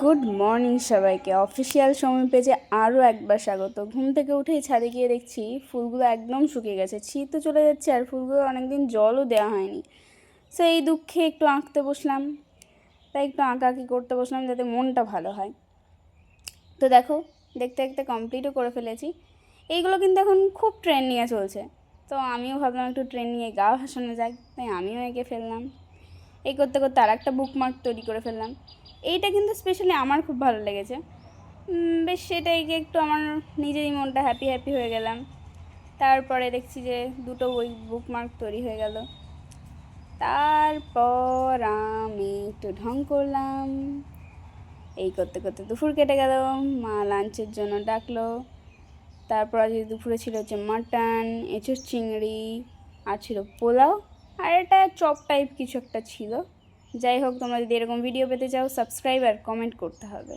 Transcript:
Good morning সবাইকে, official সময় পেজে আরও একবার স্বাগত। ঘুম থেকে উঠেই ছাদে গিয়ে দেখছি ফুলগুলো একদম শুকিয়ে গেছে, শীত তো চলে যাচ্ছে আর ফুলগুলো অনেকদিন জলও দেওয়া হয়নি। সো এই দুঃখে একটু আঁকতে বসলাম, তাই একটু আঁকাআঁকি করতে বসলাম যাতে মনটা ভালো হয়। তো দেখো, দেখতে দেখতে কমপ্লিটও করে ফেলেছি। এইগুলো কিন্তু এখন খুব ট্রেন্ড নিয়ে চলছে, তো আমিও ভাবলাম একটু ট্রেন্ড নিয়ে গা ভাসানো যাক, তাই আমিও এঁকে ফেললাম। এই করতে করতে আর একটা বুকমার্ক তৈরি করে ফেললাম। এইটা কিন্তু স্পেশালি আমার খুব ভালো লেগেছে, বেশ সেটাই একটু আমার নিজেরই মনটা হ্যাপি হ্যাপি হয়ে গেলাম। তারপরে দেখছি যে দুটো ওই বুকমার্ক তৈরি হয়ে গেল। তারপর আমি একটু ঢং করলাম। এই করতে করতে দুপুর কেটে গেল, মা লাঞ্চের জন্য ডাকলো। তারপর আজ দুপুরে ছিল হচ্ছে মাটন, এঁচোড় চিংড়ি, আর ছিল পোলাও, আর এটা চপ টাইপ কিছু একটা ছিল। যাই হোক, তোমরা যদি এরকম ভিডিও পেতে চাও সাবস্ক্রাইব আর কমেন্ট করতে হবে।